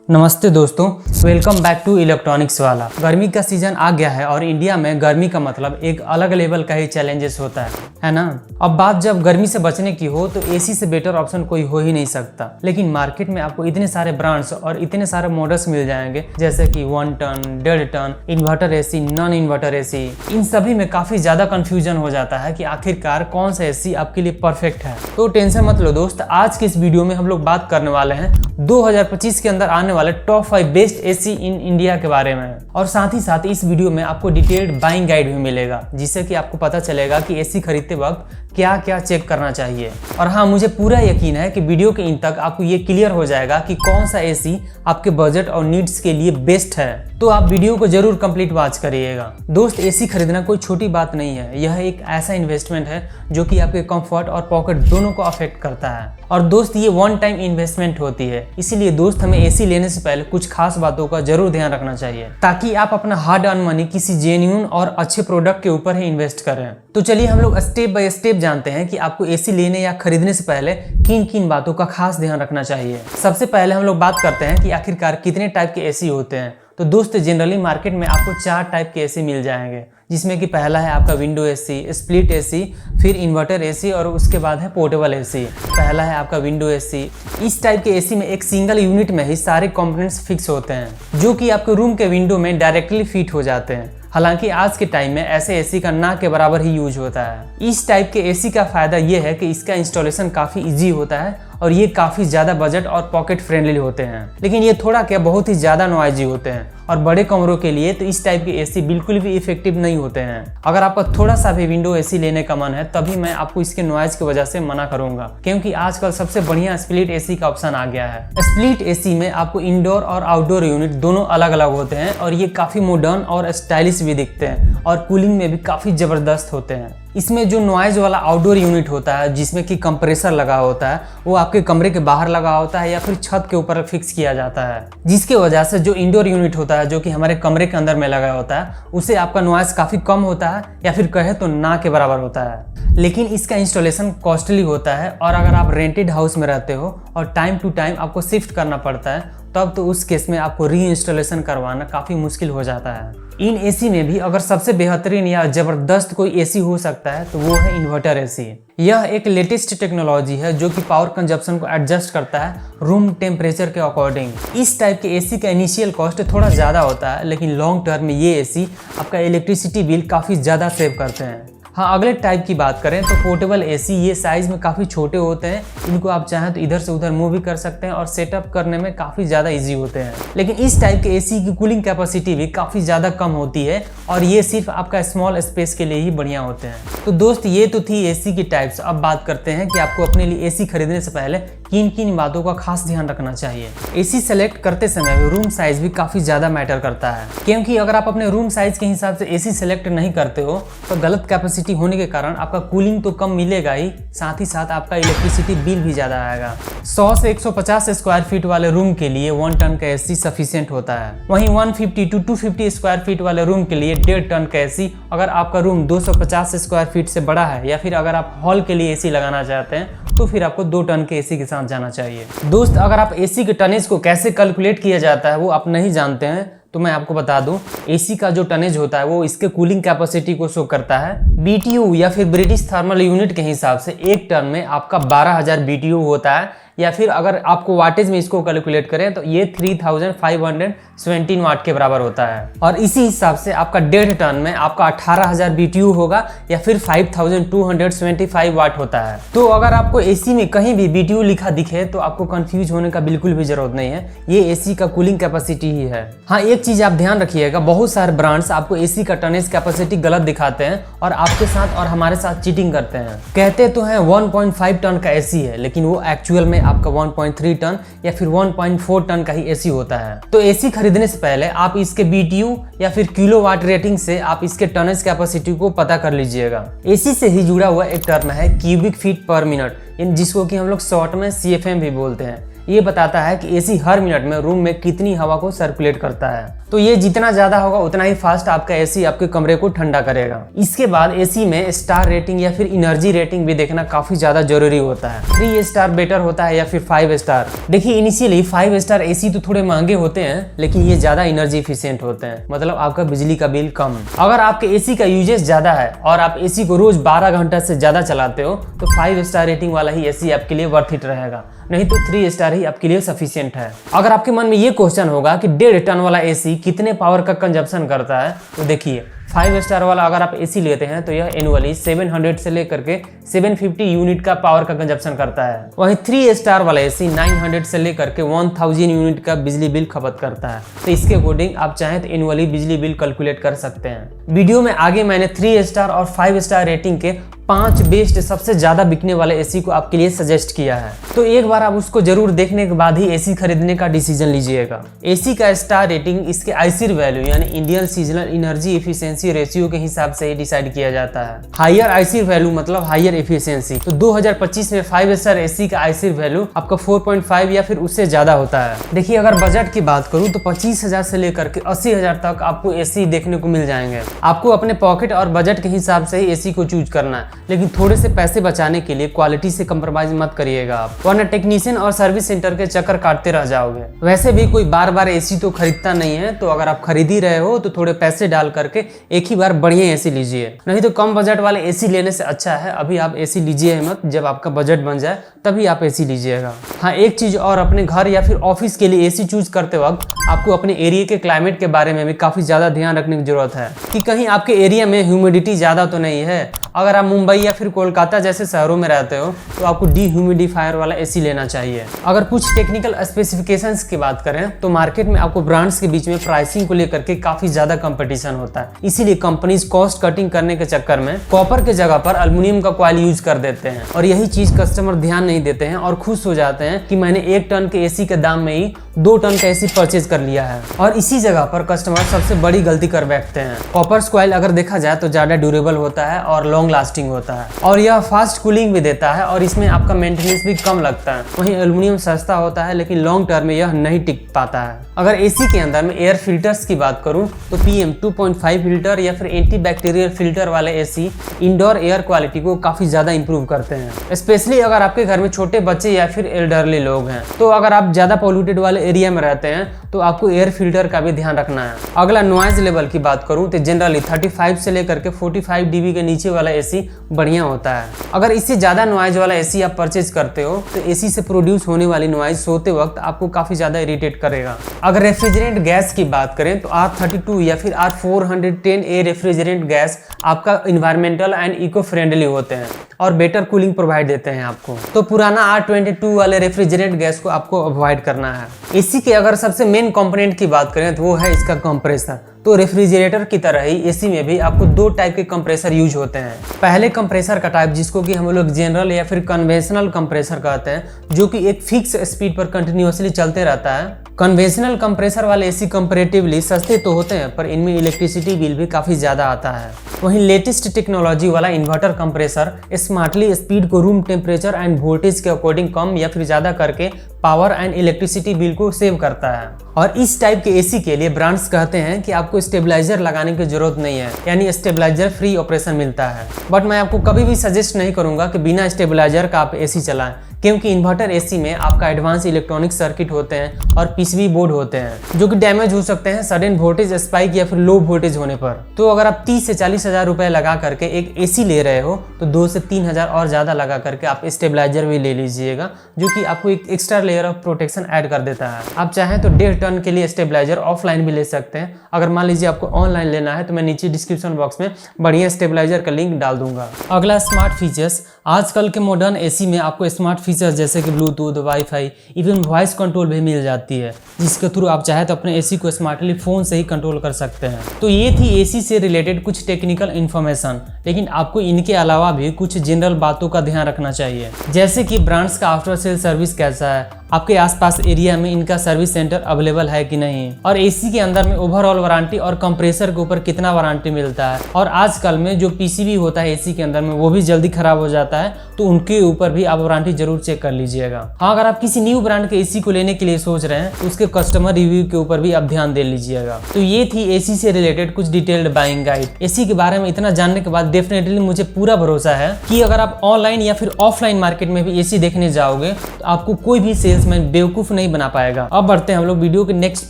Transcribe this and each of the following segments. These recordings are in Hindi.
नमस्ते दोस्तों, वेलकम बैक टू इलेक्ट्रॉनिक्स वाला। गर्मी का सीजन आ गया है और इंडिया में गर्मी का मतलब एक अलग लेवल का ही चैलेंजेस होता है ना। अब बात जब गर्मी से बचने की हो तो एसी से बेटर ऑप्शन कोई हो ही नहीं सकता। लेकिन मार्केट में आपको इतने सारे ब्रांड्स और इतने सारे मॉडल्स मिल जाएंगे, जैसे कि 1 ton, 1.5 ton, inverter AC, non inverter AC. इन सभी में काफी ज्यादा कंफ्यूजन हो जाता है कि आखिरकार कौन सा एसी आपके लिए परफेक्ट है। तो टेंशन मत लो दोस्त, आज के इस वीडियो में हम लोग बात करने वाले हैं 2025 के अंदर आने वाले top 5 best AC in India के बारे में। और साथ ही साथ इस वीडियो में आपको डिटेल्ड बाइंग गाइड भी मिलेगा, जिससे कि आपको पता चलेगा कि एसी खरीदते वक्त क्या क्या चेक करना चाहिए। और हाँ, मुझे पूरा यकीन है कि वीडियो के इन तक आपको ये क्लियर हो जाएगा कि कौन सा एसी आपके बजट और नीड्स के लिए बेस्ट है। तो आप वीडियो को जरूर कंप्लीट वॉच करिएगा। दोस्त, एसी खरीदना कोई छोटी बात नहीं है। यह एक ऐसा इन्वेस्टमेंट है जो कि आपके कंफर्ट और पॉकेट दोनों को अफेक्ट करता है। और दोस्त, ये वन टाइम इन्वेस्टमेंट होती है, इसीलिए दोस्त हमें एसी लेने से पहले कुछ खास बातों का जरूर ध्यान रखना चाहिए, ताकि आप अपना हार्ड अर्न मनी किसी जेन्युइन और अच्छे प्रोडक्ट के ऊपर ही इन्वेस्ट करें। तो चलिए हम लोग स्टेप बाय स्टेप जानते हैं कि आपको एसी लेने या खरीदने से पहले किन किन बातों का खास ध्यान रखना चाहिए। सबसे पहले हम लोग बात करते हैं कि आखिरकार कितने टाइप के एसी होते हैं। तो दोस्त, जनरली मार्केट में आपको 4 टाइप के एसी मिल जाएंगे, जिसमें कि पहला है आपका विंडो एसी, स्प्लिट एसी, फिर इन्वर्टर एसी और उसके बाद है पोर्टेबल एसी। पहला है आपका विंडो एसी। इस टाइप के एसी में एक सिंगल यूनिट में ही सारे कंपोनेंट्स फिक्स होते हैं, जो कि आपके रूम के विंडो में डायरेक्टली फिट हो जाते हैं। हालांकि आज के टाइम में ऐसे एसी का ना के बराबर ही यूज होता है। इस टाइप के एसी का फायदा ये है कि इसका इंस्टॉलेशन काफी इजी होता है और ये काफी ज्यादा बजट और पॉकेट फ्रेंडली होते हैं। लेकिन ये थोड़ा क्या बहुत ही ज्यादा नॉइजी होते हैं और बड़े कमरों के लिए तो इस टाइप के एसी बिल्कुल भी इफेक्टिव नहीं होते हैं। अगर आपका थोड़ा सा भी विंडो एसी लेने का मन है, तभी मैं आपको इसके नॉइज की वजह से मना करूंगा, क्योंकि आजकल सबसे बढ़िया स्प्लिट एसी का ऑप्शन आ गया है। स्प्लिट एसी में आपको इंडोर और आउटडोर यूनिट दोनों अलग अलग होते हैं और ये काफी मॉडर्न और स्टाइलिश भी दिखते हैं और कूलिंग में भी काफी जबरदस्त होते हैं। इसमें जो नॉइज वाला आउटडोर यूनिट होता है, जिसमें कि कंप्रेसर लगा होता है, वो आपके कमरे के बाहर लगा होता है या फिर छत के ऊपर फिक्स किया जाता है, जिसके वजह से जो इंडोर यूनिट होता है, जो कि हमारे कमरे के अंदर में लगा होता है, उसे आपका नॉइज काफी कम होता है या फिर कहे तो ना के बराबर होता है। लेकिन इसका इंस्टॉलेशन कॉस्टली होता है और अगर आप रेंटेड हाउस में रहते हो और टाइम टू टाइम आपको शिफ्ट करना पड़ता है, तब तो उस केस में आपको री इंस्टॉलेशन करवाना काफी मुश्किल हो जाता है। इन एसी में भी अगर सबसे बेहतरीन या जबरदस्त कोई एसी हो सकता है तो वो है इन्वर्टर एसी। यह एक लेटेस्ट टेक्नोलॉजी है जो कि पावर कंजप्शन को एडजस्ट करता है रूम टेम्परेचर के अकॉर्डिंग। इस टाइप के एसी का इनिशियल कॉस्ट थोड़ा ज़्यादा होता है, लेकिन लॉन्ग टर्म में ये एसी आपका इलेक्ट्रिसिटी बिल काफ़ी ज़्यादा सेव करते हैं। हाँ, अगले टाइप की बात करें तो पोर्टेबल एसी। ये साइज में काफ़ी छोटे होते हैं, इनको आप चाहें तो इधर से उधर मूव भी कर सकते हैं और सेटअप करने में काफ़ी ज़्यादा इजी होते हैं। लेकिन इस टाइप के एसी की कूलिंग कैपेसिटी भी काफ़ी ज़्यादा कम होती है और ये सिर्फ आपका स्मॉल स्पेस के लिए ही बढ़िया होते हैं। तो दोस्त, ये तो थी एसी की टाइप्स। अब बात करते हैं कि आपको अपने लिए एसी खरीदने से पहले किन किन बातों का खास ध्यान रखना चाहिए। एसी सेलेक्ट करते समय रूम साइज भी काफ़ी ज़्यादा मैटर करता है, क्योंकि अगर आप अपने रूम साइज के हिसाब से एसी सेलेक्ट नहीं करते हो तो गलत कैपेसिटी होने के कारण आपका कूलिंग तो कम मिलेगा ही, साथ ही साथ आपका इलेक्ट्रिसिटी बिल भी ज़्यादा आएगा। 100 से 150 स्क्वायर फीट वाले रूम के लिए 1 टन का एसी सफिशिएंट होता है। वहीं 150 to 250 स्क्वायर फीट वाले रूम के लिए 1.5 टन का एसी। अगर आपका रूम 250 स्क्वायर फीट से बड़ा है या फिर अगर आप हॉल के लिए एसी लगाना चाहते हैं, तो फिर आपको 2 टन के एसी के साथ जाना चाहिए। दोस्त, अगर आप एसी के टनेज को कैसे कैलकुलेट किया जाता है वो आप नहीं जानते हैं, तो मैं आपको बता दूं, एसी का जो टनेज होता है वो इसके कूलिंग कैपेसिटी को शो करता है। बीटीयू या फिर ब्रिटिश थर्मल यूनिट के हिसाब से एक टन में आपका 12,000 बीटीयू होता है, या फिर अगर आपको वाटेज में इसको कैलकुलेट करें तो ये 3517 वाट के बराबर होता है। और इसी हिसाब से आपका 1.5 टन में आपका 18,000 बीटीयू होगा या फिर 5275 वाट होता है। तो अगर आपको एसी में कहीं भी बीटीयू लिखा दिखे तो आपको कंफ्यूज होने का बिल्कुल भी जरूरत नहीं है, ये एसी का कूलिंग कैपेसिटी ही है। हाँ, एक चीज आप ध्यान रखिएगा, बहुत सारे ब्रांड्स आपको एसी का टनेज कैपेसिटी गलत दिखाते हैं और आपके साथ और हमारे साथ चीटिंग करते हैं। कहते तो हैं 1.5 टन का एसी है, लेकिन वो एक्चुअल में आपका 1.3 टन या फिर 1.4 टन का ही एसी होता है। तो एसी खरीदने से पहले आप इसके बीटीयू या फिर किलोवाट रेटिंग से आप इसके टनेज कैपेसिटी को पता कर लीजिएगा। एसी से ही जुड़ा हुआ एक टर्म है क्यूबिक फीट पर मिनट, जिसको कि हम लोग शॉर्ट में CFM भी बोलते हैं। ये बताता है कि एसी हर मिनट में रूम में कितनी हवा को सर्कुलेट करता है। तो ये जितना ज्यादा होगा उतना ही फास्ट आपका एसी आपके कमरे को ठंडा करेगा। इसके बाद एसी में स्टार रेटिंग या फिर एनर्जी रेटिंग भी देखना काफी ज्यादा जरूरी होता है। 3 स्टार बेटर होता है या फिर 5 स्टार। देखिए इनिशियली 5 स्टार एसी तो थोड़े महंगे होते हैं, लेकिन ये ज्यादा एनर्जी एफिशिएंट होते हैं, मतलब आपका बिजली का बिल कम। अगर आपके एसी का यूजेस ज्यादा है और आप एसी को रोज 12 घंटा से ज्यादा चलाते हो तो 5 स्टार रेटिंग वाला ही एसी आपके लिए वर्थ इट रहेगा, नहीं तो 3 स्टार ही आपके लिए सफिशिएंट है। अगर आपके मन में ये क्वेश्चन होगा कि 1.5 टन वाला एसी कितने पावर का कंजप्शन करता है, तो देखिए 5 स्टार वाला अगर आप एसी लेते हैं तो यह एनुअली 700 से लेकर के 750 यूनिट का पावर का कंजप्शन करता है। वहीं 3 स्टार वाला एसी 900 से लेकर के 1000 यूनिट का बिजली बिल खपत करता है। तो इसके अकॉर्डिंग आप चाहें तो एनुअली बिजली बिल कैलकुलेट कर सकते हैं। वीडियो में आगे मैंने 3 स्टार और 5 स्टार रेटिंग के 5 बेस्ट सबसे ज्यादा बिकने वाले एसी को आपके लिए सजेस्ट किया है, तो एक बार आप उसको जरूर देखने के बाद ही एसी खरीदने का डिसीजन लीजिएगा। एसी का स्टार रेटिंग इसके आईसीआर वैल्यू यानी Indian seasonal energy efficiency ratio के हिसाब से ही डिसाइड किया जाता है। हायर आईसीआर वैल्यू मतलब हायर एफिशिएंसी। तो 2025 में 5 स्टार एसी का आईसीआर वैल्यू आपका 4.5 या फिर उससे ज्यादा होता है। देखिए अगर बजट की बात करूं तो 25,000 से लेकर के 80,000 तक आपको एसी देखने को मिल जाएंगे। आपको अपने पॉकेट और बजट के हिसाब से ही एसी को चूज करना है, लेकिन थोड़े से पैसे बचाने के लिए क्वालिटी से कंप्रोमाइज मत करिएगा आप, वरना टेक्नीशियन और सर्विस सेंटर के चक्कर काटते रह जाओगे। वैसे भी कोई बार बार एसी तो खरीदता नहीं है, तो अगर आप खरीद ही रहे हो तो थोड़े पैसे डाल करके एक ही बार बढ़िया एसी लीजिए, नहीं तो कम बजट वाले एसी लेने से अच्छा है अभी आप एसी लीजिए मत, जब आपका बजट बन जाए तभी आप एसी लीजिएगा। हाँ एक चीज और, अपने घर या फिर ऑफिस के लिए एसी चूज करते वक्त आपको अपने एरिया के क्लाइमेट के बारे में भी काफी ज्यादा ध्यान रखने की जरूरत है कि कहीं आपके एरिया में ह्यूमिडिटी ज्यादा तो नहीं है। अगर आप मुंबई या फिर कोलकाता जैसे शहरों में रहते हो तो आपको डीह्यूमिडिफायर वाला एसी लेना चाहिए। अगर कुछ टेक्निकल स्पेसिफिकेशंस की बात करें तो मार्केट में आपको ब्रांड्स के बीच में प्राइसिंग को लेकर के काफी ज्यादा कंपटीशन होता है, इसीलिए कंपनीज कॉस्ट कटिंग करने के चक्कर में कॉपर के जगह पर एल्युमिनियम का कॉइल यूज कर देते हैं, और यही चीज कस्टमर ध्यान नहीं देते हैं और खुश हो जाते हैं कि मैंने 1 टन के एसी के दाम में ही 2 टन का एसी परचेज कर लिया है। और इसी जगह पर कस्टमर सबसे बड़ी गलती कर बैठते हैं। कॉपर कॉइल अगर देखा जाए तो ज्यादा ड्यूरेबल होता है और लॉन्ग लास्टिंग होता है, और यह फास्ट कूलिंग भी देता है और इसमें आपका मेंटेनेंस भी कम लगता है। वहीं एल्युमिनियम सस्ता होता है लेकिन लॉन्ग टर्म में यह नहीं टिक पाता है। अगर एसी के अंदर में एयर फिल्टर्स की बात करूं तो PM 2.5 फिल्टर या फिर एंटी बैक्टीरियल फिल्टर वाले एसी इंडोर एयर क्वालिटी को काफी ज्यादा इंप्रूव करते हैं, स्पेशली अगर आपके घर में छोटे बच्चे या फिर एल्डरली लोग हैं। तो अगर आप ज्यादा पोल्यूटेड वाले एरिया में रहते हैं तो आपको एयर फिल्टर का भी ध्यान रखना है। अगला नॉइज लेवल की बात करूं तो जनरली 35 से लेकर के 45 dB के नीचे वाला एसी बढ़िया होता है। अगर इससे ज्यादा नॉइज वाला एसी आप परचेज करते हो तो एसी से प्रोड्यूस होने वाली नॉइज सोते वक्त आपको काफी ज्यादा इरिटेट करेगा। अगर रेफ्रिजरेंट गैस की बात करें तो R32 या फिर R410A रेफ्रिजरेंट गैस आपका इन्वायरमेंटल एंड इको फ्रेंडली होते हैं और बेटर कूलिंग प्रोवाइड देते हैं आपको। तो पुराना R22 वाले रेफ्रिजरेंट गैस को आपको अवॉइड करना है। एसी के अगर सबसे मेन कंपोनेंट की बात करें तो वो है इसका कंप्रेसर। तो रेफ्रिजरेटर की तरह ही एसी में भी आपको 2 टाइप के कंप्रेसर यूज होते हैं। पहले कंप्रेसर का टाइप जिसको कि हम लोग जनरल या फिर कन्वेंशनल कंप्रेसर कहते हैं, जो कि एक फिक्स स्पीड पर कंटिन्यूअसली चलते रहता है। कन्वेंशनल कंप्रेसर वाले एसी कंपैरेटिवली सस्ते तो होते हैं पर इनमें इलेक्ट्रिसिटी बिल भी काफी ज्यादा आता है। वहीं लेटेस्ट टेक्नोलॉजी वाला इन्वर्टर कंप्रेसर स्मार्टली स्पीड को रूम टेम्परेचर एंड वोल्टेज के अकॉर्डिंग कम या फिर ज्यादा करके पावर एंड इलेक्ट्रिसिटी बिल को सेव करता है। और इस टाइप के एसी के लिए ब्रांड्स कहते हैं कि आपको स्टेबलाइजर लगाने की जरूरत नहीं है, यानी स्टेबलाइजर फ्री ऑपरेशन मिलता है। बट मैं आपको कभी भी सजेस्ट नहीं करूंगा कि बिना स्टेबलाइजर का आप एसी चलाएं, क्योंकि इन्वर्टर एसी में आपका एडवांस इलेक्ट्रॉनिक सर्किट होते हैं और पीसीबी बोर्ड होते हैं जो कि डैमेज हो सकते हैं सडन वोल्टेज स्पाइक या फिर लो वोल्टेज होने पर। तो अगर आप 30 से 40 हजार रुपए लगा करके एक एसी ले रहे हो तो 2 से 3 हजार और ज्यादा लगा करके आप स्टेबलाइजर भी ले लीजिएगा, जो कि आपको एक extra layer of protection add कर देता है। आप चाहें तो 1.5 टन के लिए स्टेबलाइजर ऑफलाइन भी ले सकते हैं। अगर मान लीजिए आपको ऑनलाइन लेना है तो मैं नीचे डिस्क्रिप्शन बॉक्स में बढ़िया स्टेबलाइजर का लिंक डाल दूंगा। अगला स्मार्ट फीचर्स। आजकल के मॉडर्न एसी में आपको स्मार्ट फीचर्स जैसे कि Bluetooth, wifi, even voice control भी मिल जाती है, जिसके थ्रू आप चाहे तो अपने एसी को स्मार्टली फोन से ही कंट्रोल कर सकते हैं। तो ये थी एसी से रिलेटेड कुछ टेक्निकल इन्फॉर्मेशन, लेकिन आपको इनके अलावा भी कुछ जनरल बातों का ध्यान रखना चाहिए, जैसे कि ब्रांड्स का आफ्टर सेल सर्विस कैसा है, आपके आसपास एरिया में इनका सर्विस सेंटर अवेलेबल है कि नहीं, और एसी के अंदर में ओवरऑल वारंटी और कंप्रेसर के ऊपर कितना वारंटी मिलता है। और आजकल में जो पीसीबी होता है एसी के अंदर में वो भी जल्दी खराब हो जाता है, तो उनके ऊपर भी आप वारंटी जरूर चेक कर लीजिएगा। हाँ, अगर आप किसी न्यू ब्रांड के एसी को लेने के लिए सोच रहे हैं तो उसके कस्टमर रिव्यू के ऊपर भी आप ध्यान दे लीजिएगा। तो ये थी एसी से रिलेटेड कुछ डिटेल्ड बाइंग गाइड। एसी के बारे में इतना जानने के बाद डेफिनेटली मुझे पूरा भरोसा है कि अगर आप ऑनलाइन या फिर ऑफलाइन मार्केट में भी एसी देखने जाओगे तो आपको कोई भी सेल्समैन बेवकूफ नहीं बना पाएगा। अब बढ़ते हैं हम लोग वीडियो के नेक्स्ट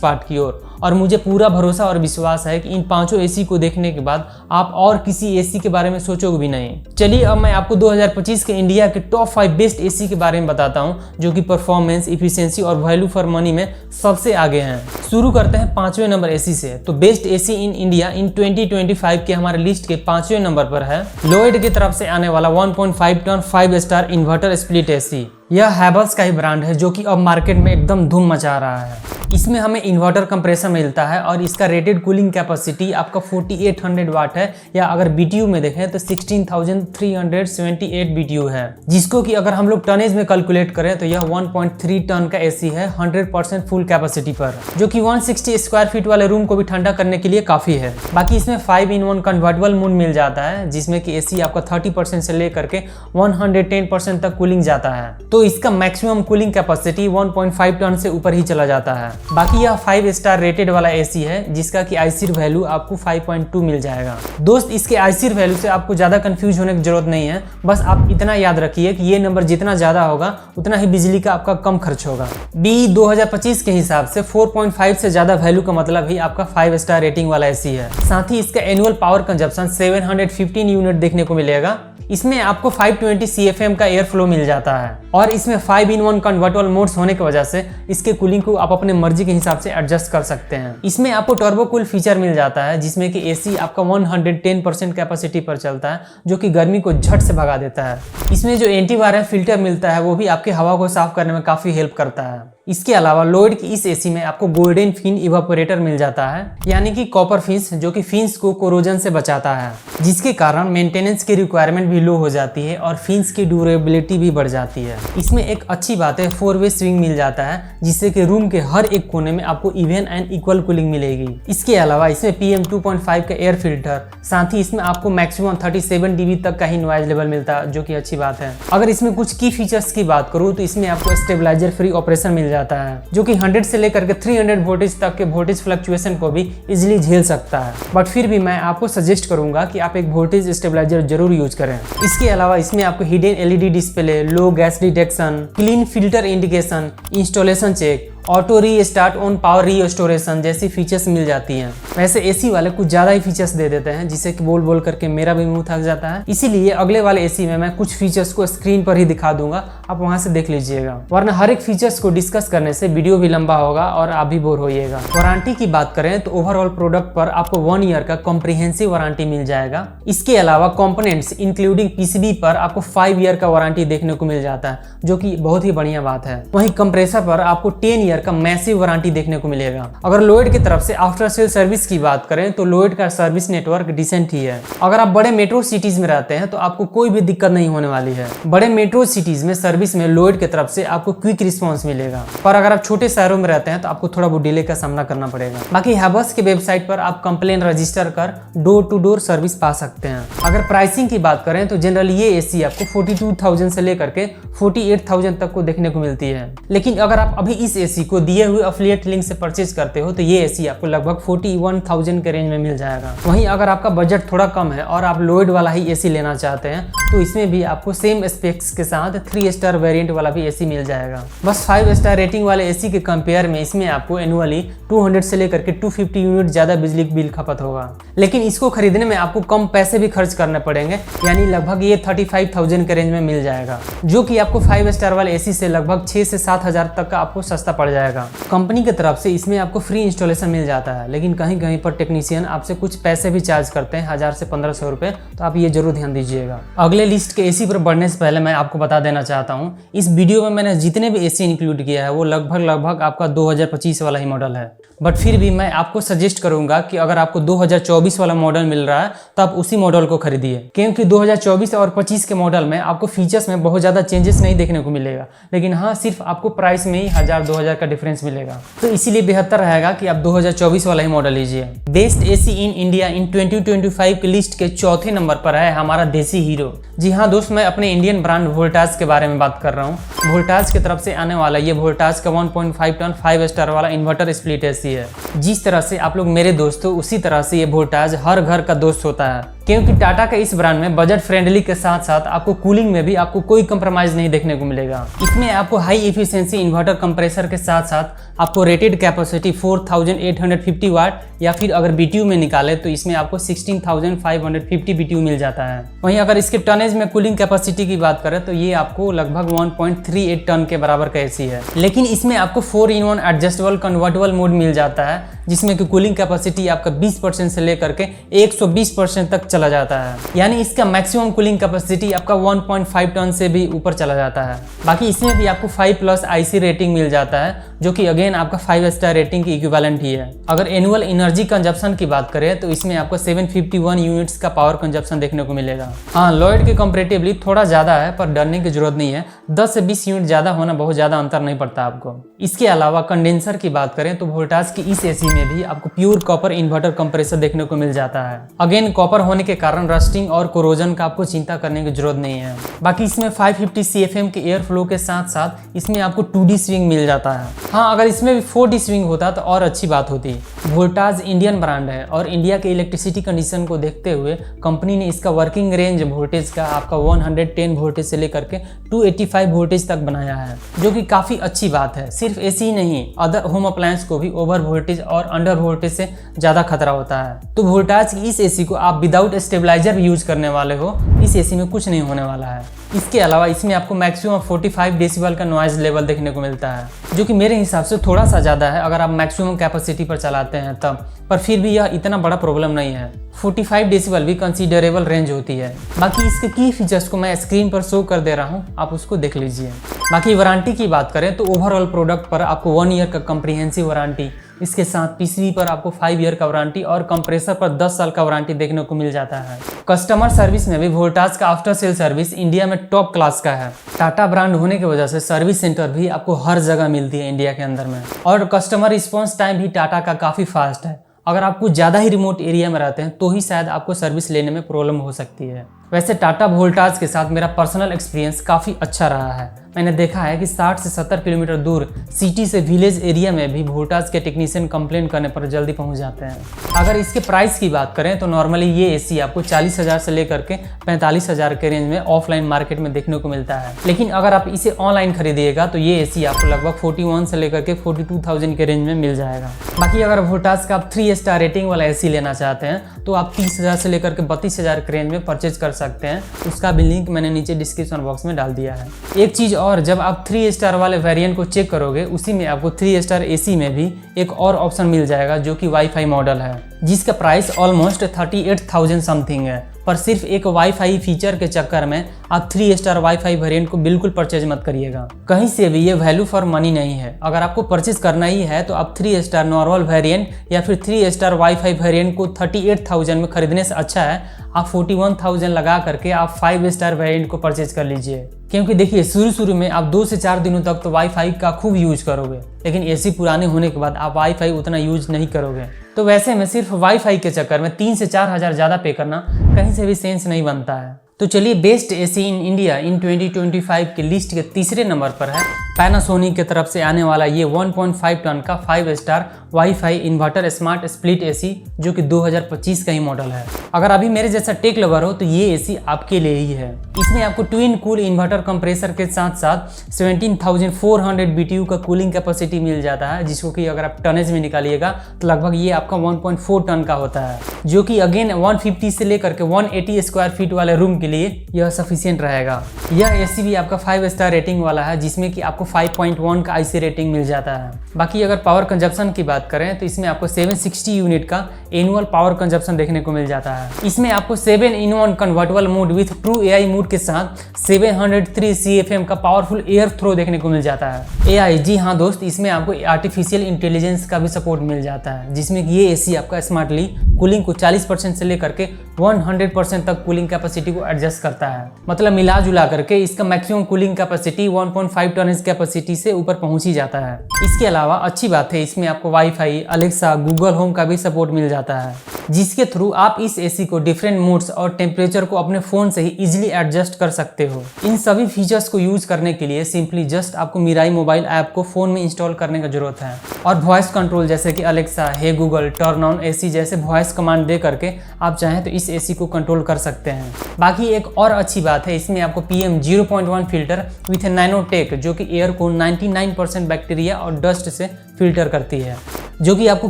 पार्ट की ओर, और मुझे पूरा भरोसा और विश्वास है कि इन पांचों एसी को देखने के बाद आप और किसी एसी के बारे में सोचोगे भी नहीं। चलिए अब मैं आपको 2025 के इंडिया के टॉप 5 बेस्ट एसी के बारे में बताता हूं, जो कि परफॉर्मेंस, इफिशिएंसी और वैल्यू फॉर मनी में सबसे आगे हैं। शुरू करते हैं 5वें नंबर एसी से। तो best AC in India in 2025 के हमारे लिस्ट के 5वें नंबर पर है लोएड की तरफ से आने वाला 1.5 ton 5 star inverter split AC. यह हैवेल्स का ही ब्रांड है जो कि अब मार्केट में एकदम धूम मचा रहा है। इसमें हमें इन्वर्टर कंप्रेसर मिलता है और इसका रेटेड कूलिंग कैपेसिटी आपका 4800 वाट है, या अगर बीटीयू में देखें तो 16378 बीटीयू है, जिसको कि अगर हम लोग टनेज में कैलकुलेट करें तो यह 1.3 टन का एसी है 100% फुल कैपेसिटी पर, जो कि 160 स्क्वायर फीट वाले रूम को भी ठंडा करने के लिए काफी है। बाकी इसमें 5-in-1 कन्वर्टेबल मोड मिल जाता है, जिसमें कि एसी आपका 30% से लेकर के 110% तक कूलिंग जाता है। तो इसका मैक्सिमम कूलिंग कैपेसिटी 1.5 टन से ऊपर ही चला जाता है। बाकी यह 5 स्टार रेटेड वाला एसी है, जिसका कि आईसीआर वैल्यू आपको 5.2 मिल जाएगा। दोस्त, इसके आईसीआर वैल्यू से आपको ज्यादा कंफ्यूज होने की जरूरत नहीं है। बस आप इतना याद रखिए कि ये नंबर जितना ज्यादा होगा उतना ही बिजली का आपका कम खर्च होगा। बी 2025 के हिसाब से 4.5 से ज्यादा वैल्यू का मतलब ही आपका 5 स्टार रेटिंग वाला एसी है। साथ ही इसका एनुअल पावर कंजप्शन 715 यूनिट देखने को मिलेगा। इसमें आपको 520 CFM का एयर फ्लो मिल जाता है, और इसमें 5-in-1 कन्वर्टेबल मोड्स होने की वजह से इसके कूलिंग को आप अपने मर्जी के हिसाब से एडजस्ट कर सकते हैं। इसमें आपको टर्बो कूल फीचर मिल जाता है, जिसमें कि एसी आपका 110% कैपेसिटी पर चलता है, जो कि गर्मी को झट से भगा देता है। इसमें जो एंटीवायरल फिल्टर मिलता है वो भी आपके हवा को साफ करने में काफी हेल्प करता है। इसके अलावा लोएड की इस एसी में आपको गोल्डन फिन इवापोरेटर मिल जाता है, यानी कि कॉपर फिन्स, जो कि फिन्स को कोरोजन से बचाता है, जिसके कारण मेंटेनेंस की रिक्वायरमेंट भी लो हो जाती है और फिन्स की ड्यूरेबिलिटी भी बढ़ जाती है। इसमें एक अच्छी बात है 4-वे स्विंग मिल जाता है, जिससे कि रूम के हर एक कोने में आपको इवन एंड इक्वल कूलिंग मिलेगी। इसके अलावा इसमें PM 2.5 का एयर फिल्टर, साथ ही इसमें आपको मैक्सिमम 37 dB तक का ही नॉइज लेवल मिलता है, जो कि अच्छी बात है। अगर इसमें कुछ की फीचर्स की बात करूँ तो इसमें आपको स्टेबलाइजर फ्री ऑपरेशन मिल जाता है, जो कि 100 से लेकर के 300 वोल्टेज तक के वोल्टेज फ्लक्चुएशन को भी इजीली झेल सकता है। बट फिर भी मैं आपको सजेस्ट करूंगा कि आप एक वोल्टेज स्टेबलाइजर जरूर यूज करें। इसके अलावा इसमें आपको hidden LED display, low gas detection, clean filter indication, installation check, auto restart on power restoration जैसी फीचर्स मिल जाती हैं। वैसे एसी वाले कुछ ज्यादा ही फीचर्स दे देते हैं, जिससे कि बोल बोल करके मेरा भी मुंह थक जाता है। इसीलिए अगले वाले एसी में मैं कुछ फीचर्स को स्क्रीन पर ही दिखा दूंगा, आप वहां से देख लीजिएगा, वरना हर एक फीचर्स को डिस्कस करने से वीडियो भी लंबा होगा और आप भी बोर होइएगा। वारंटी की बात करें तो ओवरऑल प्रोडक्ट पर आपको 1 ईयर का कॉम्प्रिहेंसिव वारंटी मिल जाएगा। इसके अलावा कंपोनेंट्स इंक्लूडिंग पीसीबी पर आपको 5 ईयर का वारंटी देखने को मिल जाता है, जो कि बहुत ही बढ़िया बात है। वहीं कंप्रेसर पर आपको 10 ईयर का मैसिव वारंटी देखने को मिलेगा। अगर लोएड की तरफ से आफ्टर सेल सर्विस की बात करें तो लोएड का सर्विस नेटवर्क डिसेंट ही है। अगर आप बड़े मेट्रो सिटीज में रहते हैं तो आपको कोई भी दिक्कत नहीं होने वाली है। बड़े मेट्रो सिटीज में सर्विस में लोएड की तरफ से आपको क्विक रिस्पॉन्स मिलेगा, पर अगर आप छोटे शहरों में रहते हैं तो आपको थोड़ा बहुत डिले का सामना करना पड़ेगा। बाकी हैवेल्स की वेबसाइट पर आप कंप्लेन रजिस्टर कर डोर टू डोर सर्विस पा सकते हैं। अगर प्राइसिंग की बात करें तो जनरली ये एसी आपको 42,000 से लेकर के 48,000 तक को देखने को मिलती है, लेकिन अगर आप अभी इस एसी को दिए हुए एफिलिएट लिंक से परचेज करते हो तो ये एसी आपको लगभग 41,000 के रेंज में मिल जाएगा। वहीं अगर आपका बजट थोड़ा कम है और आप लोएड वाला ही एसी लेना चाहते हैं तो इसमें भी आपको सेम स्पेक्स के साथ 3 स्टार वेरिएंट वाला भी एसी मिल जाएगा। बस 5 स्टार रेटिंग वाले एसी के कंपेयर में इसमें आपको एनुअली 200 से लेकर के 250 यूनिट ज्यादा बिजली बिल खपत होगा, लेकिन इसको खरीदने में आपको कम पैसे भी खर्च करने पड़ेंगे, यानी लगभग ये 35,000 के रेंज में मिल जाएगा, जो कि आपको 5 स्टार वाले एसी से लगभग 6 से 7 हजार तक का आपको सस्ता पड़ पड़ जाएगा। कंपनी की तरफ से इसमें आपको फ्री इंस्टॉलेशन मिल जाता है, लेकिन कहीं कहीं पर टेक्नीशियन आपसे कुछ पैसे भी चार्ज करते हैं, 1000 से 1500 रुपये, तो आप ये जरूर ध्यान दीजिएगा। अगले लिस्ट के एसी पर बढ़ने से पहले मैं आपको बता देना चाहता हूँ, इस वीडियो में मैंने जितने भी एसी इंक्लूड किया है वो लगभग आपका 2025 वाला ही मॉडल है। बट फिर भी मैं आपको सजेस्ट करूंगा कि अगर आपको 2024 वाला मॉडल मिल रहा है तो आप उसी मॉडल को खरीदिए, क्योंकि 2024 और 25 के मॉडल में आपको फीचर्स में बहुत ज़्यादा चेंजेस नहीं देखने को मिलेगा, लेकिन हाँ सिर्फ आपको प्राइस में ही 1000-2000 का डिफरेंस मिलेगा। तो इसीलिए बेहतर रहेगा कि आप 2024 वाला ही मॉडल लीजिए। Best AC in India in 2025 की लिस्ट के चौथे नंबर पर है हमारा देसी हीरो। जी हाँ दोस्त, मैं अपने इंडियन ब्रांड वोल्टास के बारे में बात कर रहा हूँ। वोल्टास की तरफ से आने वाला ये वोल्टास का 1.5 टन 5 स्टार वाला इन्वर्टर स्प्लिट एसी है। जिस तरह से आप लोग मेरे दोस्त हो, उसी तरह से ये वोल्टास हर घर का दोस्त होता है, क्योंकि टाटा के इस ब्रांड में बजट फ्रेंडली के साथ साथ आपको कूलिंग में भी आपको कोई कंप्रोमाइज नहीं देखने को मिलेगा। इसमें आपको हाई एफिशिएंसी इन्वर्टर कंप्रेसर के साथ साथ आपको रेटेड कैपेसिटी 4850 वाट, या फिर अगर बीटीयू में निकाले तो इसमें आपको 16550 बीटीयू मिल जाता है। वहीं अगर इसके टनेज में कूलिंग कैपेसिटी की बात करें तो ये आपको लगभग 1.38 टन के बराबर का एसी है, लेकिन इसमें आपको 4-in-1 एडजस्टेबल कन्वर्टेबल मोड मिल जाता है, जिसमें कि कूलिंग कैपेसिटी आपका 20% से लेकर के 120% तक चला जाता है। यानी इसका मैक्सिमम कूलिंग कैपेसिटी आपका 1.5 टन से भी ऊपर चला जाता है। बाकी इसमें भी आपको 5+ IC रेटिंग मिल जाता है, जो कि अगेन आपका 5 स्टार रेटिंग की इक्विवेलेंट ही है। अगर एनुअल एनर्जी कंजप्शन की बात करें तो इसमें आपको 751 यूनिट्स का पावर कंजप्शन देखने को मिलेगा। हाँ, लॉयड के कंपेरेटिवली थोड़ा ज़्यादा है, पर डरने की जरूरत नहीं है। 10 से 20 यूनिट ज़्यादा होना बहुत ज़्यादा अंतर नहीं पड़ता आपको। इसके अलावा कंडेंसर की बात करें तो वोल्टास की इस एसी में भी आपको प्योर कॉपर इन्वर्टर कंप्रेसर देखने को मिल जाता है। अगेन कॉपर होने के कारण रस्टिंग और कोरोजन का आपको चिंता करने की जरूरत नहीं है। बाकी इसमें 550 CFM के एयर फ्लो के साथ साथ इसमें आपको 2D स्विंग मिल जाता है। हाँ, अगर इसमें भी 4D स्विंग होता तो और अच्छी बात होती। वोल्टास इंडियन ब्रांड है और इंडिया के इलेक्ट्रिसिटी कंडीशन को देखते हुए कंपनी ने इसका वर्किंग रेंज वोल्टेज का आपका 110 वोल्टेज से लेकर के 285 वोल्टेज तक बनाया है, जो कि काफ़ी अच्छी बात है। सिर्फ एसी ही नहीं, अदर होम अप्लायंस को भी ओवर वोल्टेज और अंडर वोल्टेज से ज़्यादा खतरा होता है। तो वोल्टास की इस एसी को आप विदाउट स्टेबलाइजर भी यूज करने वाले हो, इस एसी में कुछ नहीं होने वाला है। इसके अलावा इसमें आपको मैक्सिमम 45 डेसिबल का नॉइज लेवल देखने को मिलता है, जो कि मेरे हिसाब से थोड़ा सा ज़्यादा है अगर आप मैक्सिमम कैपेसिटी पर चलाते हैं तब, पर फिर भी यह इतना बड़ा प्रॉब्लम नहीं है। 45 डेसिबल भी कंसीडरेबल रेंज होती है। बाकी इसके की फीचर्स को मैं स्क्रीन पर शो कर दे रहा हूँ, आप उसको देख लीजिए। बाकी वारंटी की बात करें तो ओवरऑल प्रोडक्ट पर आपको 1 ईयर का कम्प्रीहेंसिव वारंटी, इसके साथ पीसीबी पर आपको 5 ईयर का वारंटी और कंप्रेसर पर 10 साल का वारंटी देखने को मिल जाता है। कस्टमर सर्विस में भी वोल्टास का आफ्टर सेल सर्विस इंडिया में टॉप क्लास का है। टाटा ब्रांड होने की वजह से सर्विस सेंटर भी आपको हर जगह मिलती है इंडिया के अंदर में, और कस्टमर रिस्पॉन्स टाइम भी टाटा का काफ़ी फास्ट है। अगर आप कुछ ज़्यादा ही रिमोट एरिया में रहते हैं तो ही शायद आपको सर्विस लेने में प्रॉब्लम हो सकती है। वैसे टाटा वोल्टास के साथ मेरा पर्सनल एक्सपीरियंस काफ़ी अच्छा रहा है। मैंने देखा है कि 60 से 70 किलोमीटर दूर सिटी से विलेज एरिया में भी वोल्टास के टेक्नीशियन कंप्लेन करने पर जल्दी पहुंच जाते हैं। अगर इसके प्राइस की बात करें तो नॉर्मली ये एसी आपको 40,000 से लेकर के 45,000 के रेंज में ऑफलाइन मार्केट में देखने को मिलता है, लेकिन अगर आप इसे ऑनलाइन खरीदिएगा तो ये एसी आपको लगभग 41 से लेकर के 42,000 के रेंज में मिल जाएगा। बाकी अगर वोल्टास का आप 3 स्टार रेटिंग वाला एसी लेना चाहते हैं तो आप 30,000 से लेकर के 32,000 के रेंज में परचेज कर सकते हैं। उसका भी लिंक मैंने नीचे डिस्क्रिप्शन बॉक्स में डाल दिया है। एक चीज़ और, जब आप 3 स्टार वाले वेरिएंट को चेक करोगे उसी में आपको 3 स्टार एसी में भी एक और ऑप्शन मिल जाएगा, जो कि वाईफाई मॉडल है, जिसका प्राइस ऑलमोस्ट 38,000 समथिंग है। पर सिर्फ एक वाईफाई फीचर के चक्कर में आप 3 स्टार वाईफाई वेरिएंट को बिल्कुल परचेज मत करिएगा। कहीं से भी ये वैल्यू फॉर मनी नहीं है। अगर आपको परचेज करना ही है तो आप 3 स्टार नॉर्मल वेरिएंट या फिर 3 स्टार वाईफाई वेरिएंट को 38,000 में खरीदने से अच्छा है आप 41,000 लगा करके आप 5 स्टार वेरिएंट को परचेज कर लीजिए। क्योंकि देखिए, शुरू में आप 2 से 4 दिनों तक तो वाईफाई का खूब यूज करोगे, लेकिन एसी पुराने होने के बाद आप वाईफाई उतना यूज नहीं करोगे। तो वैसे में सिर्फ वाईफाई के चक्कर में 3 से 4 हज़ार ज़्यादा पे करना कहीं से भी सेंस नहीं बनता है। तो चलिए, best AC in India in 2025 की लिस्ट के तीसरे नंबर पर है पैनासोनिक की तरफ से आने वाला ये 1.5 टन का 5 star wifi inverter smart split AC, जो कि 2025 का ही मॉडल है। अगर अभी मेरे जैसा टेक लवर हो तो ये एसी आपके लिए ही है। इसमें आपको ट्विन कूल इन्वर्टर कंप्रेसर के साथ साथ 17,400 BTU का कूलिंग कैपेसिटी मिल जाता है, जिसको कि अगर आप टनेज में निकालिएगा तो लगभग ये आपका 1.4 टन का होता है, जो कि अगेन 150 से लेकर के 180 स्क्वायर फीट वाले रूम के के लिए यह सफिशियंट रहेगा। यह एसी भी आपका 5 स्टार रेटिंग वाला है, जिसमें कि आपको 5.1 का आईसी रेटिंग मिल जाता है। बाकी अगर पावर कंजप्शन की बात करें तो इसमें आपको 760 यूनिट का एनुअल पावर कंजप्शन देखने को मिल जाता है। इसमें आपको 7-in-1 convertible mode with true AI mode के साथ 703 CFM का पावरफुल एयर थ्रो देखने को मिल जाता है। एआई, जी हाँ दोस्त, इसमें आपको आर्टिफिशियल इंटेलिजेंस का भी सपोर्ट मिल जाता है, जिसमें कि ये एसी आपका स्मार्टली कूलिंग को 40% से लेकर के 100% तक कूलिंग कैपेसिटी को एडजस्ट करता है। मतलब मिला जुला करके इसका maximum cooling capacity 1.5 ton capacity से ऊपर पहुंच ही जाता है। इसके अलावा अच्छी बात है, इसमें आपको वाईफाई, अलेक्सा, गूगल होम का भी सपोर्ट मिल जाता है, जिसके थ्रू आप इस एसी को डिफरेंट मोड्स और टेम्परेचर को अपने फोन से ही इजीली एडजस्ट कर सकते हो। इन सभी फीचर्स को यूज करने के लिए सिंपली जस्ट आपको मिराई मोबाइल ऐप को फोन में इंस्टॉल करने की जरूरत है और वॉइस कंट्रोल जैसे कि Alexa, hey Google, turn on AC जैसे वॉइस कमांड दे करके आप चाहें तो इस एसी को कंट्रोल कर सकते हैं। बाकी एक और अच्छी बात है, इसमें आपको PM 0.1 फिल्टर विथ नैनोटेक, जो कि एयर को 99% बैक्टीरिया और डस्ट से फिल्टर करती है, जो कि आपको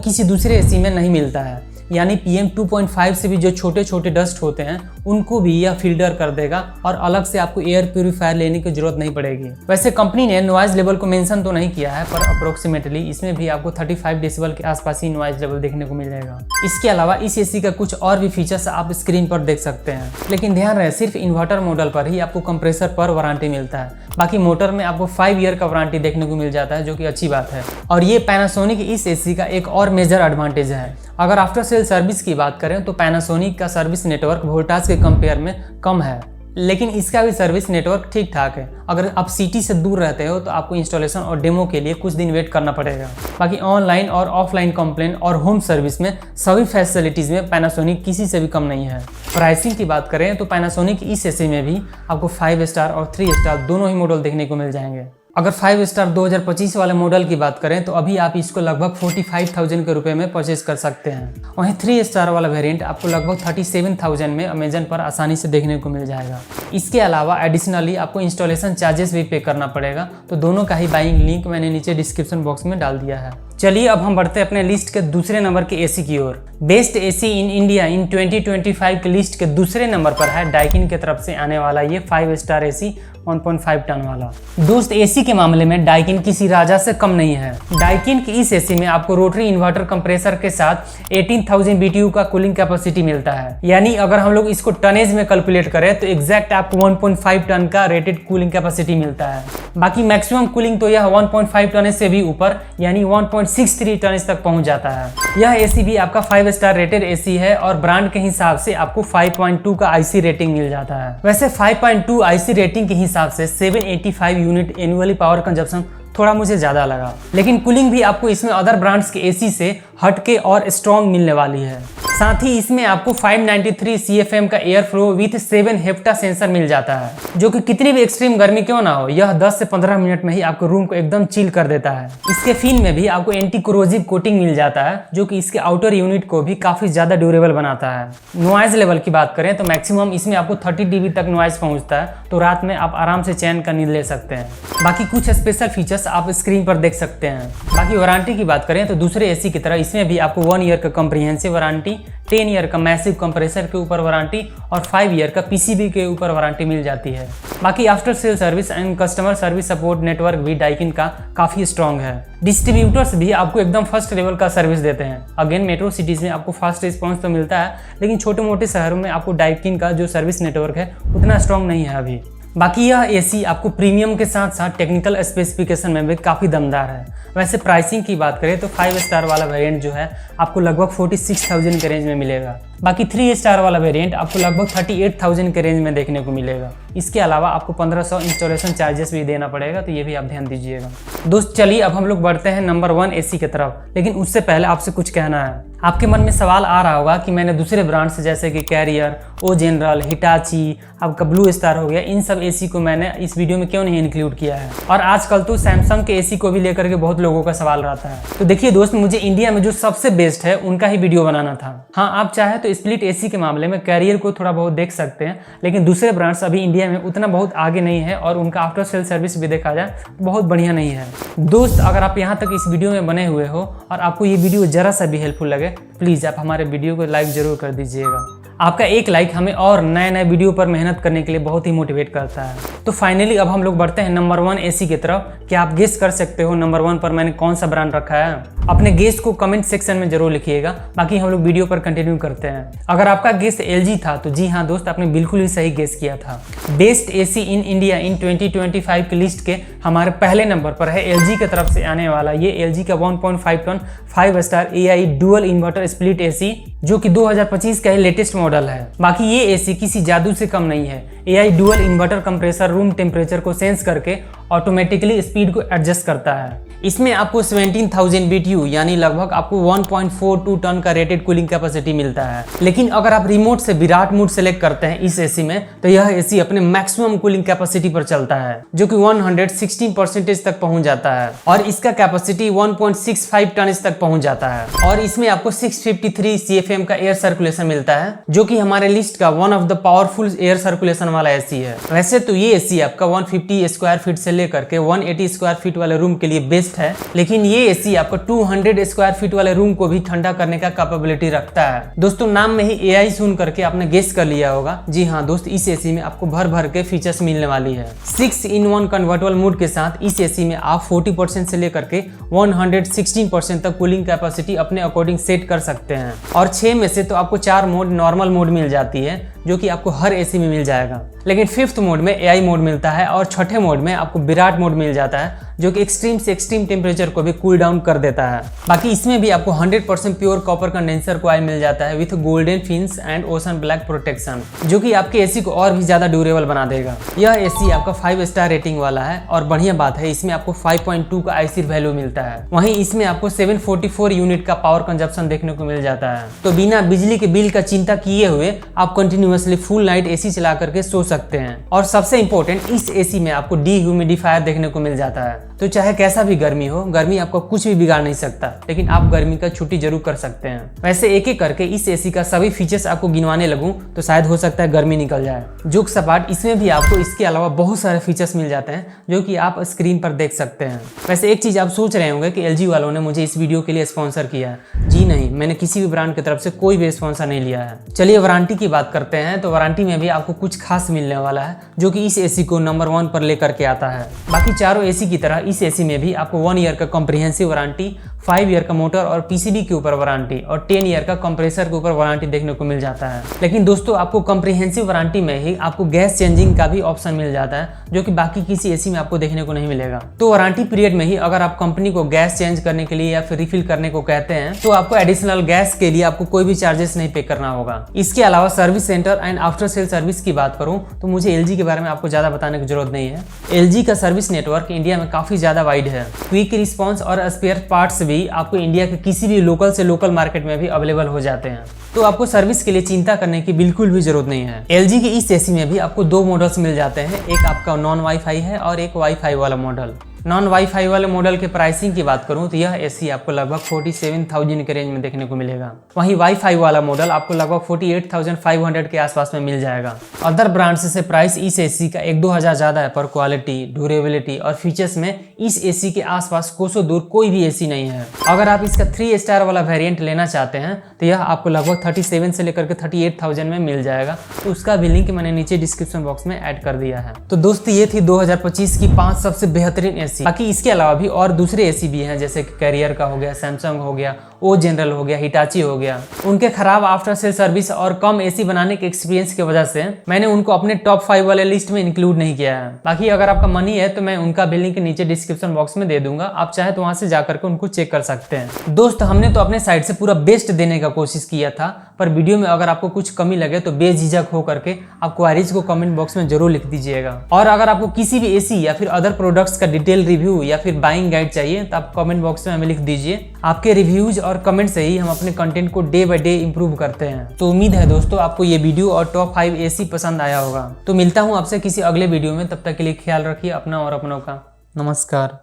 किसी दूसरे एसी में नहीं मिलता है। यानी PM 2.5 से भी जो छोटे छोटे डस्ट होते हैं उनको भी यह फिल्टर कर देगा और अलग से आपको एयर प्यूरीफायर लेने की जरूरत नहीं पड़ेगी। वैसे कंपनी ने नॉइज लेवल को मेंशन तो नहीं किया है, पर अप्रोक्सीमेटली इसमें भी आपको 35 डेसिबल के आसपास ही नॉइज लेवल देखने को मिल जाएगा। इसके अलावा इस एसी का कुछ और भी फीचर्स आप स्क्रीन पर देख सकते हैं, लेकिन ध्यान रहे सिर्फ इन्वर्टर मॉडल पर ही आपको कंप्रेसर पर वारंटी मिलता है। बाकी मोटर में आपको 5 ईयर का वारंटी देखने को मिल जाता है, जो कि अच्छी बात है। और ये पैनासोनिक इस एसी का एक और मेजर एडवांटेज है। अगर आफ्टर सेल सर्विस की बात करें तो पैनासोनिक का सर्विस नेटवर्क वोल्टास के कंपेयर में कम है, लेकिन इसका भी सर्विस नेटवर्क ठीक ठाक है। अगर आप सिटी से दूर रहते हो तो आपको इंस्टॉलेशन और डेमो के लिए कुछ दिन वेट करना पड़ेगा। बाकी ऑनलाइन और ऑफलाइन कंप्लेन और होम सर्विस में सभी फैसिलिटीज़ में पैनासोनिक किसी से भी कम नहीं है। प्राइसिंग की बात करें तो पैनासोनिक इस एसी में भी आपको 5 स्टार और 3 स्टार दोनों ही मॉडल देखने को मिल जाएंगे। अगर 5 स्टार 2025 वाले मॉडल की बात करें तो अभी आप इसको लगभग 45,000 के रुपए में परचेज कर सकते हैं। वहीं 3 स्टार वाला वेरिएंट आपको लगभग 37,000 में अमेजन पर आसानी से देखने को मिल जाएगा। इसके अलावा एडिशनली आपको इंस्टॉलेशन चार्जेस भी पे करना पड़ेगा, तो दोनों का ही बाइंग लिंक मैंने नीचे डिस्क्रिप्शन बॉक्स में डाल दिया है। चलिए अब हम बढ़ते हैं अपने लिस्ट के दूसरे नंबर के एसी की ओर। Best AC in India in 2025 की लिस्ट के दूसरे नंबर पर है डाइकिन की तरफ से आने वाला ये 5 स्टार एसी 1.5 टन वाला। दोस्त एसी के मामले में डाइकिन किसी राजा से कम नहीं है। डाइकिन की इस एसी में आपको रोटरी इन्वर्टर कंप्रेसर के साथ 18,000 BTU का कूलिंग कैपेसिटी मिलता है। यानी अगर हम लोग इसको टनेज में कैलकुलेट करें तो एग्जैक्ट आपको 1.5 टन का रेटेड कूलिंग कैपेसिटी मिलता है। बाकी मैक्सिमम कूलिंग तो यह 1.5 टन से भी ऊपर यानी 1.63 टन तक पहुंच जाता है। यह एसी भी आपका 5 स्टार रेटेड एसी है और ब्रांड के हिसाब से आपको 5.2 का आईसी रेटिंग मिल जाता है। वैसे 5.2 आईसी रेटिंग के हिसाब से 785 यूनिट एनुअली पावर कंजप्शन थोड़ा मुझे ज़्यादा लगा, लेकिन कूलिंग भी आपको इसमें अदर ब्रांड्स के एसी से हटके और स्ट्रॉन्ग मिलने वाली है। साथ ही इसमें आपको 593 CFM का air flow with 7 hepta sensor मिल जाता है, जो कि कितनी भी एक्सट्रीम गर्मी क्यों ना हो यह 10 से 15 मिनट में ही आपको रूम को एकदम चिल कर देता है। इसके फिन में भी आपको एंटी कोरोजिव कोटिंग मिल जाता है, जो कि इसके आउटर यूनिट को भी काफी ज्यादा ड्यूरेबल बनाता है। नॉइज लेवल की बात करें तो मैक्सिमम इसमें आपको 30 dB तक नॉइज पहुंचता है, तो रात में आप आराम से चैन का नींद ले सकते हैं। बाकी कुछ स्पेशल फीचर्स आप स्क्रीन पर देख सकते हैं। बाकी वारंटी की बात करें तो दूसरे एसी की तरह इसमें भी आपको 1 ईयर का कॉम्प्रिहेंसिव वारंटी, 10 ईयर का मैसिव कंप्रेसर के ऊपर वारंटी और 5 ईयर का PCB के ऊपर वारंटी मिल जाती है। बाकी after sale service and customer service support network भी डाइकिन का काफी स्ट्रॉन्ग है। डिस्ट्रीब्यूटर्स भी आपको एकदम फर्स्ट लेवल का सर्विस देते हैं। अगेन मेट्रो सिटीज में आपको फास्ट रिस्पॉन्स तो मिलता है, लेकिन छोटे मोटे शहरों में आपको डाइकिन का जो सर्विस नेटवर्क है उतना स्ट्रॉन्ग नहीं है अभी। बाकी यह एसी आपको प्रीमियम के साथ साथ टेक्निकल स्पेसिफिकेशन में भी काफ़ी दमदार है। वैसे प्राइसिंग की बात करें तो 5 स्टार वाला वेरिएंट जो है आपको लगभग 46,000 के रेंज में मिलेगा। बाकी 3 स्टार वाला वेरिएंट आपको लगभग 38,000 के रेंज में देखने को मिलेगा। इसके अलावा आपको 1500 इंस्टॉलेशन चार्जेस भी देना पड़ेगा, तो ये भी आप ध्यान दीजिएगा। दोस्त चलिए अब हम लोग बढ़ते हैं नंबर 1 एसी की तरफ, लेकिन उससे पहले आपसे कुछ कहना है। आपके मन में सवाल आ रहा होगा कि मैंने दूसरे ब्रांड्स जैसे कि कैरियर, ओ जनरल, हिटाची, आपका ब्लू स्टार हो गया, इन सब एसी को मैंने इस वीडियो में क्यों नहीं इंक्लूड किया है। और आजकल तो सैमसंग के एसी को भी लेकर के बहुत लोगों का सवाल रहता है। तो देखिए दोस्त, मुझे इंडिया में जो सबसे बेस्ट है उनका ही वीडियो बनाना था। हाँ, आप चाहे तो स्प्लिट एसी के मामले में कैरियर को थोड़ा बहुत देख सकते हैं, लेकिन दूसरे ब्रांड्स अभी इंडिया में उतना बहुत आगे नहीं है और उनका आफ्टर सेल सर्विस भी देखा जाए बहुत बढ़िया नहीं है। दोस्त, अगर आप यहाँ तक इस वीडियो में बने हुए हो और आपको ये वीडियो जरा सा भी हेल्पफुल लगे, प्लीज़ आप हमारे वीडियो को लाइक जरूर कर दीजिएगा। आपका एक लाइक हमें और नए नए वीडियो पर मेहनत करने के लिए बहुत ही मोटिवेट करता है। तो फाइनली अब हम लोग बढ़ते हैं नंबर 1 एसी की तरफ। क्या आप गेस कर सकते हो नंबर 1 पर मैंने कौन सा ब्रांड रखा है? अपने गेस को कमेंट सेक्शन में जरूर लिखिएगा। बाकी हम लोग वीडियो पर कंटिन्यू करते हैं। अगर आपका गेस एलजी था तो जी हाँ दोस्त, आपने बिल्कुल ही सही गेस किया था। Best AC in India in 2025 की लिस्ट के हमारे पहले नंबर पर है एलजी की तरफ से आने वाला ये एलजी का 1.5 ton 5 star AI dual inverter split AC, जो कि 2025 का ही लेटेस्ट मॉडल है। बाकी ये एसी किसी जादू से कम नहीं है। AI dual inverter compressor room temperature को सेंस करके ऑटोमेटिकली स्पीड को एडजस्ट करता है। इसमें आपको 17,000 BTU यानी लगभग आपको 1.42 टन का रेटेड कूलिंग कैपेसिटी मिलता है। लेकिन अगर आप रिमोट से विराट मोड सेलेक्ट करते हैं इस एसी में, तो यह एसी अपने मैक्सिमम कूलिंग कैपेसिटी पर चलता है, जो कि 116% तक पहुंच जाता है और इसका कैपेसिटी 1.65 टन तक पहुंच जाता है। और इसमें आपको 653 CFM का एयर सर्कुलेशन मिलता है, जो कि हमारे लिस्ट का one of the powerful air circulation वाला एसी है। वैसे तो ये एसी आपका 150 स्क्वायर फीट से लेकर के 180 स्क्वायर फीट वाले रूम के लिए बेस्ट है, लेकिन ये एसी आपको 200 स्क्वायर फीट वाले रूम को भी ठंडा करने का कैपेबिलिटी रखता है। दोस्तों नाम में ही एआई सुन करके आपने गेस कर लिया होगा। जी हाँ दोस्त, इस एसी में आपको भर भर के फीचर्स मिलने वाली है। 6-in-1 कन्वर्टेबल मोड के साथ इस एसी में आप 40% से लेकर के 116% तक कूलिंग कैपेसिटी अपने अकॉर्डिंग सेट कर सकते हैं। और 6 में से तो आपको 4 मोड नॉर्मल मोड मिल जाती है, जो कि आपको हर एसी में मिल जाएगा। लेकिन 5th मोड में एआई मोड मिलता है और 6ठे मोड में आपको विराट मोड मिल जाता है, जो कि एक्सट्रीम से एक्सट्रीम टेम्परेचर को भी कूल डाउन कर देता है। बाकी इसमें भी आपको 100% प्योर कॉपर कंडेंसर कॉइल मिल जाता है with golden fins and ocean black protection, जो कि आपके एसी को और भी ज्यादा ड्यूरेबल बना देगा। यह एसी आपका 5 स्टार रेटिंग वाला है और बढ़िया बात है इसमें आपको 5.2 का आईसी वैल्यू मिलता है। वहीं इसमें आपको 744 यूनिट का पावर कंजप्शन देखने को मिल जाता है। तो बिना बिजली के बिल का चिंता किए हुए आप कंटिन्यूअसली फुल नाइट एसी चला करके सो सकते हैं। और सबसे इंपॉर्टेंट, इस एसी में आपको डीह्यूमिडिफायर देखने को मिल जाता है। तो चाहे कैसा भी गर्मी हो, गर्मी आपको कुछ भी बिगाड़ नहीं सकता, लेकिन आप गर्मी का छुट्टी जरूर कर सकते हैं। वैसे एक एक करके इस एसी का सभी फीचर्स आपको गिनवाने लगूं तो शायद हो सकता है गर्मी निकल जाए। जोक सपाट, इसमें भी आपको इसके अलावा बहुत सारे फीचर्स मिल जाते हैं, जो कि आप स्क्रीन पर देख सकते हैं। वैसे एक चीज आप सोच रहे होंगे कि एलजी वालों ने मुझे इस वीडियो के लिए स्पॉन्सर किया है। जी नहीं, मैंने किसी भी ब्रांड की तरफ से कोई भी स्पॉन्सर नहीं लिया है। चलिए वारंटी की बात करते हैं। तो वारंटी में भी आपको कुछ खास मिलने वाला है, जो कि इस एसी को नंबर 1 पर लेकर के आता है। बाकी चारों एसी की तरह इस एसी में भी आपको 1 ईयर का कॉम्प्रिहेंसिव वारंटी, 5 ईयर का मोटर और पीसीबी के ऊपर वारंटी और 10 ईयर का कंप्रेसर के ऊपर वारंटी देखने को मिल जाता है। लेकिन दोस्तों आपको कॉम्प्रिहेंसिव वारंटी में ही आपको गैस चेंजिंग का भी ऑप्शन मिल जाता है, जो कि बाकी किसी एसी में आपको देखने को नहीं मिलेगा। तो वारंटी पीरियड में ही अगर आप कंपनी को गैस चेंज करने के लिए या फिर रिफिल करने को कहते हैं, तो आपको एडिशनल गैस के लिए आपको कोई भी चार्जेस नहीं पे करना होगा। इसके अलावा service centre and after sale service की बात करूं तो मुझे एलजी के बारे में आपको ज्यादा बताने की जरूरत नहीं है। एलजी का सर्विस नेटवर्क इंडिया में काफी ज्यादा वाइड है। क्विक रिस्पॉन्स और स्पेयर पार्ट्स भी आपको इंडिया के किसी भी लोकल से लोकल मार्केट में भी अवेलेबल हो जाते हैं। तो आपको सर्विस के लिए चिंता करने की बिल्कुल भी जरूरत नहीं है। एलजी के इस एसी में भी आपको 2 मॉडल्स मिल जाते हैं। एक आपका नॉन वाईफाई है और एक वाईफाई वाला मॉडल। नॉन वाईफाई वाले मॉडल के प्राइसिंग की बात करूं तो यह एसी आपको लगभग 47,000 के रेंज में देखने को मिलेगा। वहीं वाईफाई वाला मॉडल आपको लगभग 48,500 के आसपास में मिल जाएगा। अदर ब्रांड्स से प्राइस इस एसी का 1-2 हज़ार ज्यादा है, पर क्वालिटी, ड्यूरेबिलिटी और फीचर्स में इस एसी के आसपास कोसों दूर कोई भी एसी नहीं है। अगर आप इसका 3 स्टार वाला वेरिएंट लेना चाहते हैं तो यह आपको लगभग 37 से लेकर के 38,000 में मिल जाएगा। तो उसका भी लिंक मैंने नीचे डिस्क्रिप्शन बॉक्स में ऐड कर दिया है। तो दोस्त ये थी 2025 की 5 सबसे बेहतरीन एसी। बाकी इसके अलावा भी और दूसरे एसी भी हैं, जैसे कैरियर का हो गया, सैमसंग हो गया, ओ जनरल हो गया, हिटाची हो गया। उनके खराब आफ्टर सेल सर्विस और कम एसी बनाने के एक्सपीरियंस की वजह से मैंने उनको अपने टॉप 5 वाले लिस्ट में इंक्लूड नहीं किया है। बाकी अगर आपका मन ही है तो मैं उनका भी लिंक नीचे डिस्क्रिप्शन बॉक्स में दे दूंगा, आप चाहे तो वहां से जाकर के उनको चेक कर सकते हैं। दोस्त हमने तो अपने साइड से पूरा बेस्ट देने का कोशिश किया था, पर वीडियो में अगर आपको कुछ कमी लगे तो बेझिझक हो करके आप क्वारीज को कमेंट बॉक्स में जरूर लिख दीजिएगा। और अगर आपको किसी भी एसी या फिर अदर प्रोडक्ट्स का डिटेल रिव्यू या फिर बाइंग गाइड चाहिए तो आप कमेंट बॉक्स में हमें लिख दीजिए। आपके रिव्यूज और कमेंट से ही हम अपने कंटेंट को डे बाय डे इंप्रूव करते हैं। तो उम्मीद है दोस्तों आपको ये वीडियो और टॉप 5 एसी पसंद आया होगा। तो मिलता हूँ आपसे किसी अगले वीडियो में, तब तक के लिए ख्याल रखिए अपना और अपनों का। नमस्कार।